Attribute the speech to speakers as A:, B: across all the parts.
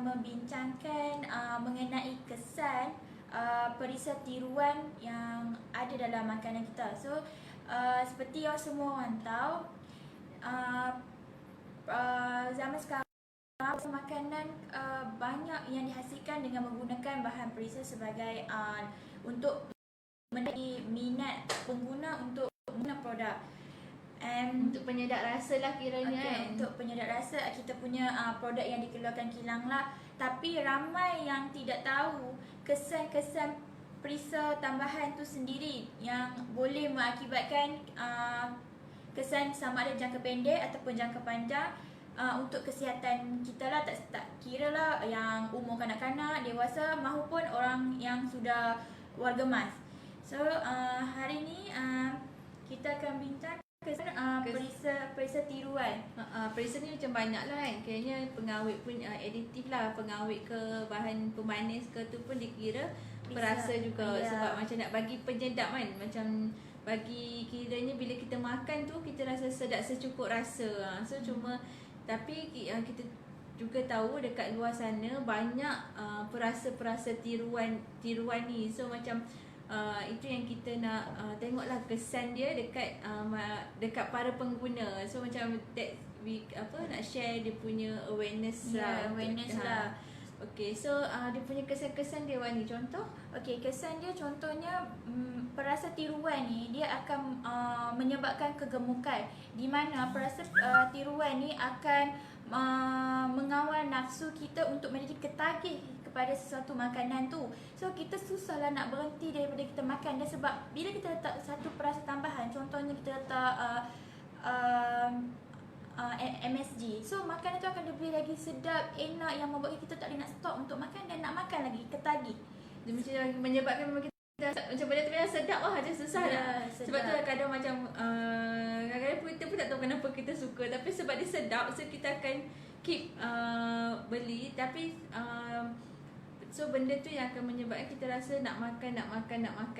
A: membincangkan mengenai kesan perisa tiruan yang ada dalam makanan kita. So seperti yang semua orang tahu, zaman sekarang makanan banyak yang dihasilkan dengan menggunakan bahan perisa sebagai untuk menarik minat pengguna untuk menggunakan produk.
B: Untuk penyedap rasa lah kiranya kan.
A: Untuk penyedap rasa kita punya produk yang dikeluarkan kilang lah. Tapi ramai yang tidak tahu kesan-kesan perisa tambahan tu sendiri yang boleh mengakibatkan kesan sama ada jangka pendek ataupun jangka panjang untuk kesihatan kita lah. Tak kira lah yang umur kanak-kanak, dewasa maupun orang yang sudah warga emas. So hari ni kita akan bincang perisa tiruan.
B: Perisa ni macam banyak lah kan. Kiranya pengawet pun aditif lah. Pengawet ke bahan pemanis ke tu pun dikira perasa juga. Sebab macam nak bagi penyedap kan. Macam bagi kiranya bila kita makan tu kita rasa sedap secukup rasa. So cuma tapi kita juga tahu dekat luar sana banyak perasa-perasa tiruan ni. So macam itu yang kita nak tengoklah kesan dia dekat para pengguna. So macam nak share dia punya awareness lah.
A: Awareness lah.
B: Okay, so dia punya kesan-kesan dia Wani, contoh?
A: Okay, kesan dia contohnya perasa tiruan ni dia akan menyebabkan kegemukan, di mana perasa tiruan ni akan mengawal nafsu kita untuk menjadi ketagih kepada sesuatu makanan tu. So kita susahlah nak berhenti daripada kita makan. Dan sebab bila kita letak satu perasa tambahan, contohnya kita letak MSG, so makanan tu akan lebih lagi sedap, enak, yang membuat kita tak boleh nak stop untuk makan dan nak makan lagi, ketagih.
B: Dia macam menyebabkan kita macam benda tu memang sedap lah, macam susah nak. Sebab tu kadang macam kadang-kadang kita pun tak tahu kenapa kita suka, tapi sebab dia sedap, so kita akan keep beli. Tapi so benda tu yang akan menyebabkan kita rasa nak makan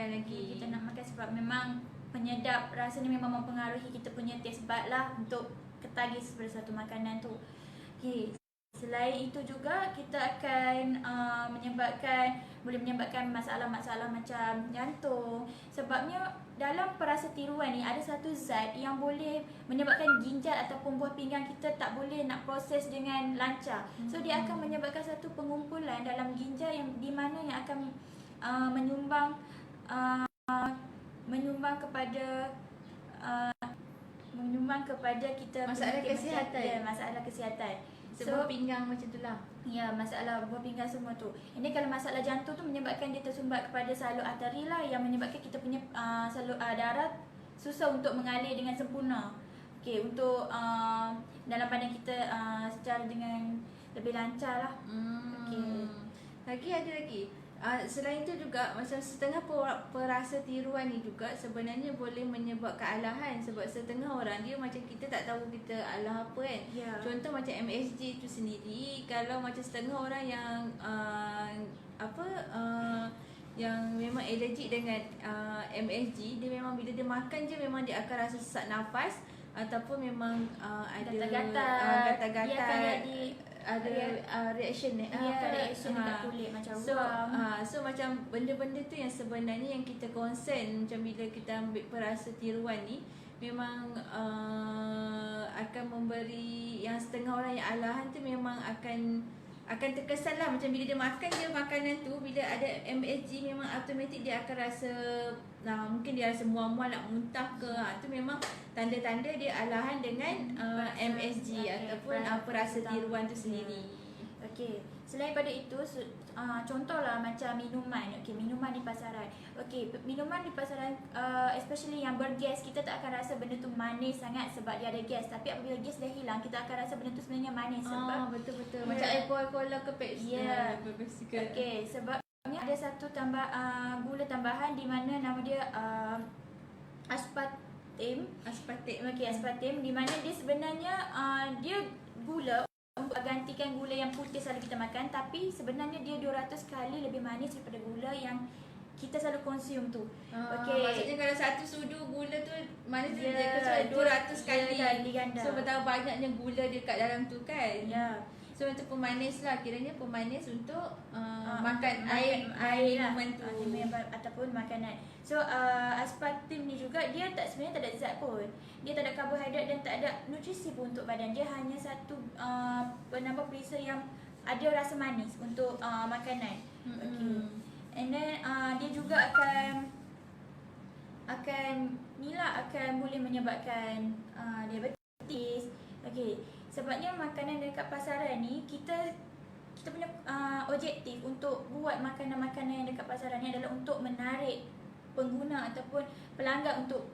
B: lagi.
A: Kita nak makan sebab memang penyedap rasa ni memang mempengaruhi kita punya taste bud lah untuk ketagih pada satu makanan tu. Okay. Selain itu juga kita akan boleh menyebabkan masalah-masalah macam jantung. Sebabnya dalam perasa tiruan ni ada satu zat yang boleh menyebabkan ginjal ataupun buah pinggang kita tak boleh nak proses dengan lancar. So dia akan menyebabkan satu pengumpulan dalam ginjal yang di mana yang akan menyumbang kepada kita
B: masalah kesihatan.
A: Ya, masalah kesihatan.
B: Sebab pinggang macam tu lah.
A: Ya, masalah buah pinggang semua tu. Ini kalau masalah jantung tu menyebabkan dia tersumbat kepada salur arteri lah, yang menyebabkan kita punya salur darah susah untuk mengalir dengan sempurna. Okey, untuk dalam badan kita secara dengan lebih lancar lah.
B: Okey. Ada lagi. Selain itu juga macam setengah perasa tiruan ni juga sebenarnya boleh menyebabkan alahan. Sebab setengah orang dia macam kita tak tahu kita alah apa kan. Contoh macam MSG tu sendiri, kalau macam setengah orang yang yang memang alergik dengan MSG, dia memang bila dia makan je memang dia akan rasa sesak nafas ataupun memang ada gatal-gatal, ada reaction
A: reaction dekat kulit macam ruam.
B: So macam benda-benda tu yang sebenarnya yang kita concern macam bila kita ambil perasa tiruan ni, memang akan memberi yang setengah orang yang alahan tu memang akan terkesan lah. Macam bila dia makan je makanan tu, bila ada MSG memang automatik dia akan rasa mungkin dia rasa mual-mual nak muntah ke. Tu memang tanda-tanda dia alahan dengan MSG ataupun perasa tiruan tu sendiri.
A: Okey, selain pada itu contohlah macam minuman. Okey, minuman di pasaran. Okey, minuman di pasaran especially yang bergas, kita tak akan rasa benda tu manis sangat sebab dia ada gas. Tapi apabila gas dah hilang, kita akan rasa benda tu sebenarnya manis sebab
B: betul-betul macam air cola ke Pepsi.
A: Okey, sebabnya ada satu gula tambahan di mana nama dia aspartame. Okey, aspartame, di mana dia sebenarnya dia gula untuk gantikan gula yang putih selalu kita makan, tapi sebenarnya dia 200 kali lebih manis daripada gula yang kita selalu konsum tu.
B: Okey. Maksudnya kalau satu sudu gula tu manis dia 200 kali
A: ganda.
B: So betapa banyaknya gula dekat dalam tu kan.
A: Ya.
B: So untuk pemanis lah, kiranya pemanis untuk makan air
A: lah,
B: minuman tu.
A: ataupun makanan. So aspartim ni juga dia sebenarnya tak ada zat pun. Dia tak ada karbohidrat dan tak ada nutrisi pun untuk badan. Dia hanya satu penambah perisa yang ada rasa manis untuk makanan. Okay. And then dia juga akan boleh menyebabkan diabetes. Okay. Sebabnya makanan dekat pasaran ni kita punya objektif untuk buat makanan-makanan yang dekat pasaran ni adalah untuk menarik pengguna ataupun pelanggan untuk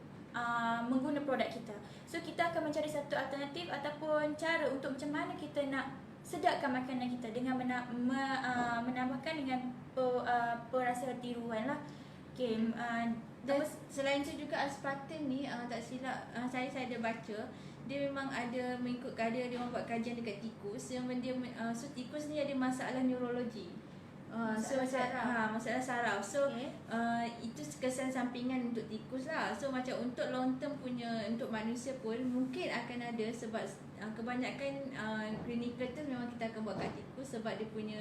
A: mengguna produk kita. So kita akan mencari satu alternatif ataupun cara untuk macam mana kita nak sedapkan makanan kita dengan menambahkan dengan perasa tiruan lah. Okay.
B: Dan selain tu juga aspartam ni tak silap saya ada baca, dia memang ada mengikut dia orang buat kajian dekat tikus yang dia so tikus ni ada masalah neurologi. Masalah saraf. So itu kesan sampingan untuk tikus lah. So macam untuk long term punya untuk manusia pun mungkin akan ada, sebab kebanyakan clinical tu memang kita akan buat kat tikus sebab dia punya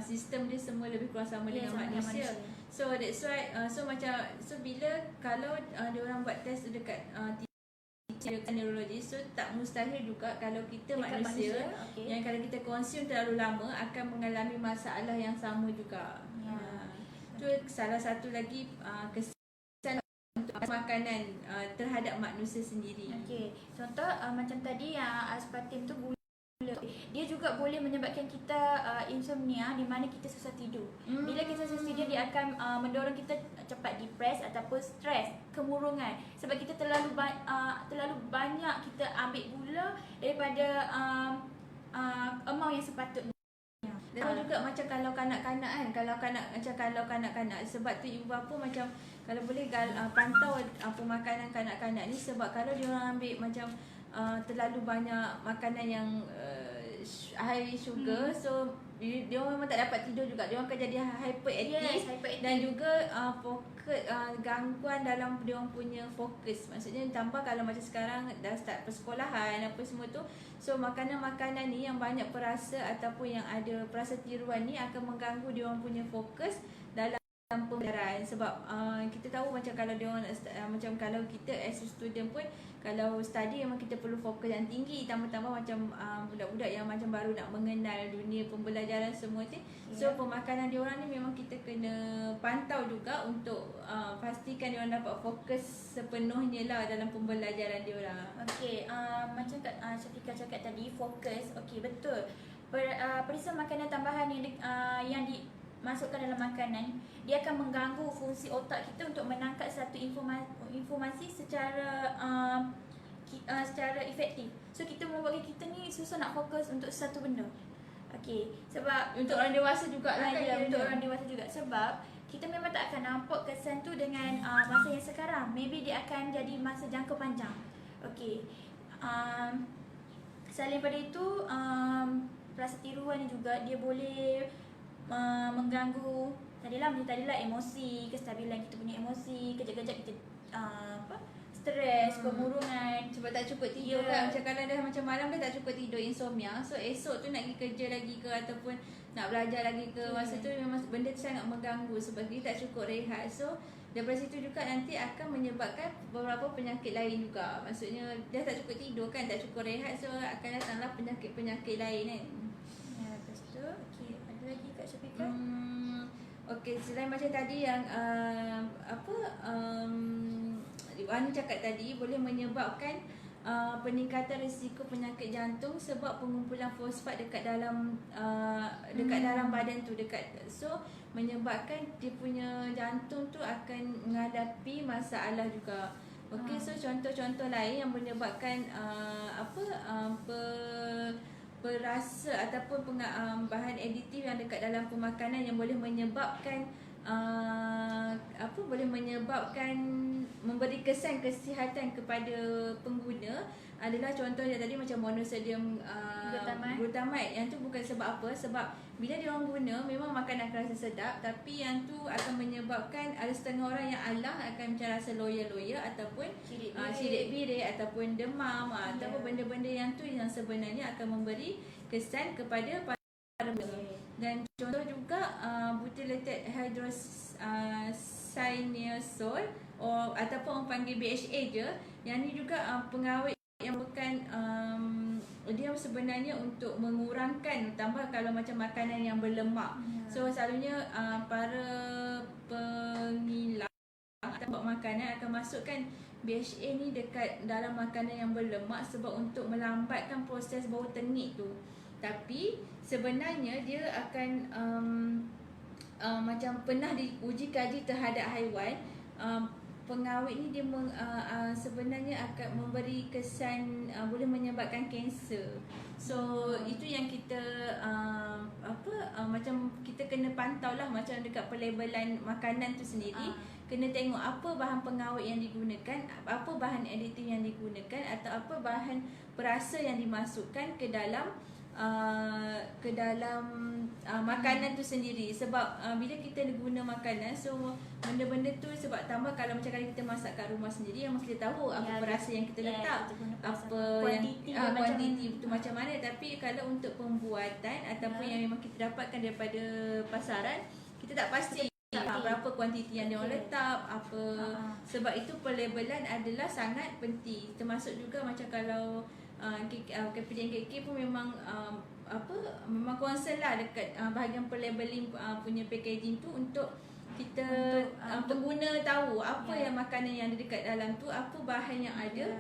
B: sistem dia semua lebih kurang sama dengan manusia. So that's why bila kalau dia orang buat test dekat neurologis, so tak mustahil juga kalau kita manusia yang kalau kita consume terlalu lama akan mengalami masalah yang sama juga. Itu salah satu lagi kesan untuk makanan terhadap manusia sendiri.
A: Okey, contoh macam tadi yang aspartam tu dia juga boleh menyebabkan kita insomnia, di mana kita susah tidur. Bila kita susah tidur, dia akan mendorong kita cepat depres ataupun stres, kemurungan. Sebab kita terlalu banyak kita ambil gula daripada amount yang sepatutnya.
B: Dan juga macam kalau kanak-kanak kan, kalau kanak-kanak sebab tu ibu bapa macam kalau boleh pantau pemakanan kanak-kanak ni, sebab kalau dia orang ambil macam terlalu banyak makanan yang high sugar, so dia orang memang tak dapat tidur juga. Dia orang akan jadi hyperaktif, dan juga fokus gangguan dalam dia orang punya fokus. Maksudnya tambah kalau macam sekarang dah start persekolahan apa semua tu, so makanan-makanan ni yang banyak perasa ataupun yang ada perasa tiruan ni akan mengganggu dia orang punya fokus dalam pembelajaran. Sebab kita tahu macam kalau dia orang macam kalau kita as a student pun, kalau study memang kita perlu fokus yang tinggi, tambah-tambah macam budak-budak yang macam baru nak mengenal dunia pembelajaran semua tu. So pemakanan dia orang ni memang kita kena pantau juga untuk pastikan dia orang dapat fokus sepenuhnya lah dalam pembelajaran dia orang.
A: Okey, macam Syafiqah cakap tadi, fokus. Okey, betul. Perisa makanan tambahan yang dimasukkan dalam makanan, dia akan mengganggu fungsi otak kita untuk menangkap satu informasi secara efektif. So kita membuatkan kita ni susah nak fokus untuk satu benda. Okey, sebab
B: untuk orang dewasa jugalah kan.
A: Untuk orang dewasa juga, sebab kita memang tak akan nampak kesan tu dengan masa yang sekarang. Maybe dia akan jadi masa jangka panjang. Okey. Selain daripada itu, perasa tiruan ni juga dia boleh mengganggu tadilah emosi, kestabilan kita punya emosi, kejap-kejap kita stres, kemurungan
B: sebab tak cukup tidur kan. Macam kalau dah macam malam dah tak cukup tidur, insomnia, so esok tu nak pergi kerja lagi ke ataupun nak belajar lagi ke, masa tu memang benda tu sangat mengganggu sebab kita tak cukup rehat. So daripada situ juga nanti akan menyebabkan beberapa penyakit lain juga. Maksudnya dah tak cukup tidur kan, tak cukup rehat, so akan datanglah penyakit-penyakit lain kan.
A: Lepas tu, okey, ada lagi Kak Syafiqah?
B: Okey, selain macam tadi yang Wani cakap tadi, boleh menyebabkan peningkatan risiko penyakit jantung sebab pengumpulan fosfat dekat dalam dalam badan tu, so menyebabkan dia punya jantung tu akan menghadapi masalah juga. Okey, so contoh-contoh lain yang menyebabkan perasa ataupun bahan aditif yang dekat dalam pemakanan yang boleh menyebabkan boleh menyebabkan memberi kesan kesihatan kepada pengguna adalah contohnya tadi macam monosodium glutamate. Yang tu bukan sebab apa, sebab bila dia orang guna memang makan akan rasa sedap, tapi yang tu akan menyebabkan ada setengah orang yang alang akan macam rasa loya-loya ataupun cirit birik ataupun demam ataupun benda-benda yang tu yang sebenarnya akan memberi kesan kepada para dan contoh juga butylated hydrocynosol ataupun orang panggil BHA je, yang ni juga pengawet yang bukan dia sebenarnya untuk mengurangkan, tambah kalau macam makanan yang berlemak. So selalunya para pengilang atau makanan akan masukkan BHA ni dekat dalam makanan yang berlemak sebab untuk melambatkan proses bau tengik tu. Tapi sebenarnya dia akan macam pernah diuji kaji terhadap haiwan, pengawet ni dia sebenarnya akan memberi kesan boleh menyebabkan kanser. So itu yang kita macam kita kena pantau lah, macam dekat pelabelan makanan tu sendiri. Kena tengok apa bahan pengawet yang digunakan, apa bahan aditif yang digunakan, atau apa bahan perasa yang dimasukkan ke dalam makanan tu sendiri. Sebab bila kita guna makanan, so benda-benda tu sebab tambah kalau macam kali kita masak kat rumah sendiri, yang kita tahu apa perasa yang kita letak, apa yang kuantiti tu macam mana. Tapi kalau untuk pembuatan ataupun yang memang kita dapatkan daripada pasaran, kita tak pasti berapa kuantiti yang dia orang letak apa. Sebab itu pelabelan adalah sangat penting. Termasuk juga macam kalau KPDNKK pun memang memang concern lah dekat bahagian pelabeling punya packaging tu, untuk kita pengguna tahu apa yang makanan yang ada dekat dalam tu, apa bahan yang ada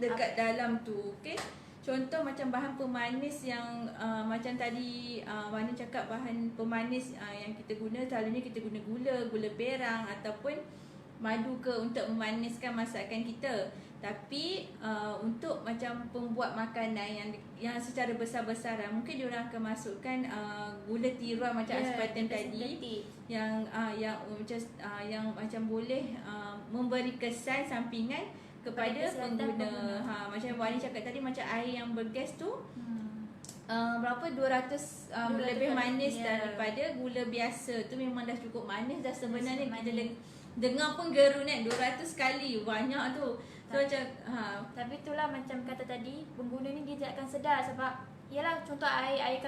B: dekat dalam tu. Okay? Contoh macam bahan pemanis yang macam tadi Wani cakap, bahan pemanis yang kita guna, selalunya kita guna gula berang ataupun madu ke untuk memaniskan masakan kita. Tapi untuk macam pembuat makanan yang secara besar-besaran, mungkin diorang akan masukkan gula tiruan macam aspartam tadi, yang macam boleh memberi kesan sampingan kepada pengguna. Macam Wani cakap tadi, macam air yang bergas tu berapa 200 lebih manis daripada gula biasa tu. Memang dah cukup manis dah sebenarnya. Kita dengar pun gerun kan, 200 kali, banyak tu. So macam
A: tapi itulah macam kata tadi, pengguna ni dia tak akan sedar. Sebab yalah, contoh air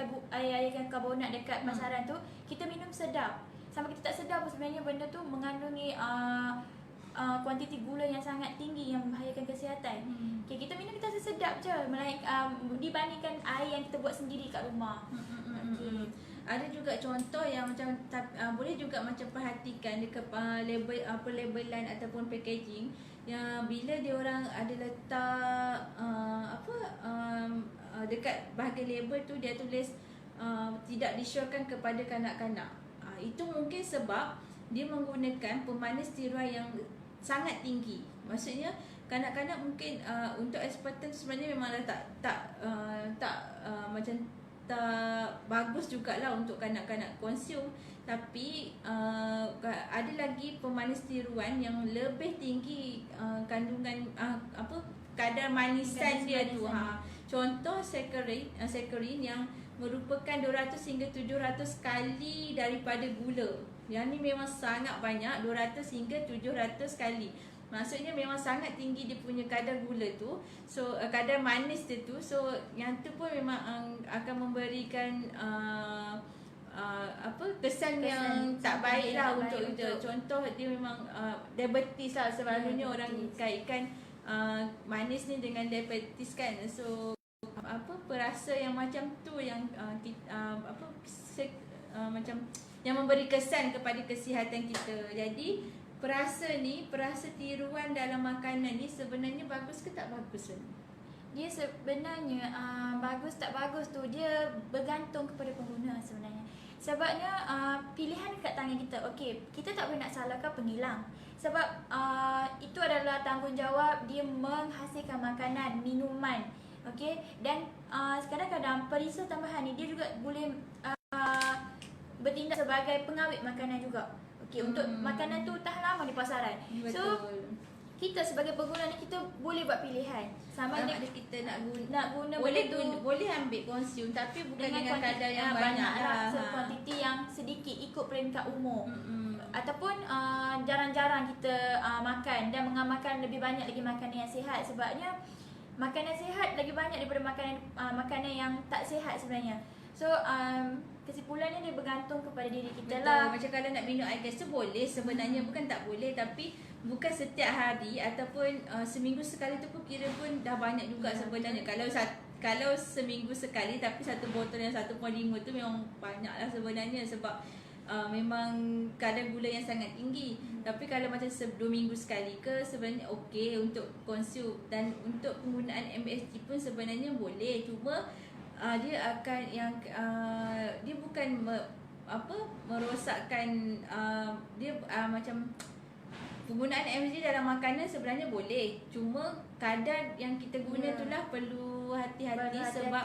A: karbonat dekat pasaran tu, kita minum sedap, sampai kita tak sedar pun sebenarnya benda tu mengandungi kuantiti gula yang sangat tinggi yang membahayakan kesihatan. Okay, kita minum kita rasa sedap je, dibandingkan air yang kita buat sendiri kat rumah.
B: Ada juga contoh yang macam boleh juga macam perhatikan dekat pelabelan ataupun packaging, yang bila dia orang ada letak dekat bahagian label tu dia tulis tidak disyorkan kepada kanak-kanak. Itu mungkin sebab dia menggunakan pemanis tiruan yang sangat tinggi. Maksudnya kanak-kanak mungkin untuk aspartam sebenarnya memang dah tak macam tak bagus jugalah untuk kanak-kanak konsum. Tapi ada lagi pemanis tiruan yang lebih tinggi kandungan kadar manisan dia tu. Contoh saccharin yang merupakan 200 hingga 700 kali daripada gula. Yang ni memang sangat banyak, 200 hingga 700 kali. Maksudnya memang sangat tinggi dia punya kadar gula tu. So kadar manis dia tu. So yang tu pun memang akan memberikan kesan yang tak baik lah untuk kita. Contoh dia memang diabetes lah. Selalunya orang kaitkan manis ni dengan diabetes kan. So perasa yang macam tu yang macam yang memberi kesan kepada kesihatan kita. Jadi perasa tiruan dalam makanan ni sebenarnya bagus ke tak bagus?
A: Dia sebenarnya bagus tak bagus tu dia bergantung kepada pengguna sebenarnya. Sebabnya pilihan dekat tangan kita. Okey, kita tak boleh nak salahkan pengilang. Sebab itu adalah tanggungjawab dia menghasilkan makanan, minuman. Okey, dan kadang-kadang perisa tambahan ni dia juga boleh bertindak sebagai pengawet makanan juga. Okey, untuk makanan tu tahan lama di pasaran.
B: Betul.
A: So kita sebagai pengguna ni kita boleh buat pilihan. Sama
B: ada
A: ada
B: kita nak guna
A: boleh tu
B: boleh ambil konsum tapi bukan dengan kadar yang
A: banyak
B: banyak lah.
A: So kuantiti yang sedikit ikut peringkat umur. Ataupun jarang-jarang kita makan dan mengamalkan lebih banyak lagi makanan yang sihat, sebabnya makanan sihat lagi banyak daripada makanan yang tak sihat sebenarnya. So kesimpulannya dia bergantung kepada diri kita.
B: Betul.
A: lah.
B: Macam kalau nak minum air gas tu boleh sebenarnya, bukan tak boleh, tapi bukan setiap hari ataupun seminggu sekali tu pun kira pun dah banyak juga sebenarnya. Kalau seminggu sekali tapi satu botol yang 1.5 tu memang banyak lah sebenarnya, sebab memang kadar gula yang sangat tinggi. Tapi kalau macam 2 minggu sekali ke sebenarnya okey untuk konsum. Dan untuk penggunaan MSG pun sebenarnya boleh, cuma dia akan dia bukan merosakkan dia macam penggunaan MSG dalam makanan sebenarnya boleh, cuma kadar yang kita guna itulah perlu hati-hati sebab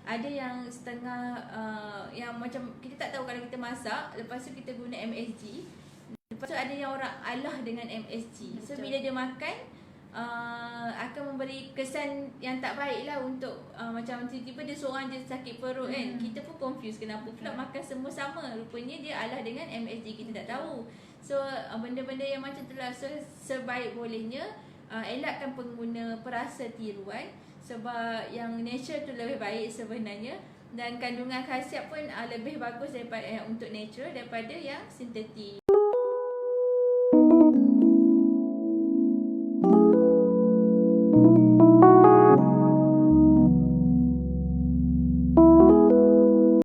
B: ada yang setengah yang macam kita tak tahu kalau kita masak lepas tu kita guna MSG, lepas tu ada yang orang alah dengan MSG. So bila dia makan akan memberi kesan yang tak baik lah untuk macam tiba-tiba dia seorang je sakit perut kan. Kita pun confused kenapa pula makan semua sama, rupanya dia alah dengan MSG, kita tak tahu. So benda-benda yang macam tu lah. So sebaik bolehnya elakkan pengguna perasa tiruan, sebab yang natural tu lebih baik sebenarnya, dan kandungan khasiat pun lebih bagus daripada untuk natural daripada yang sintetik.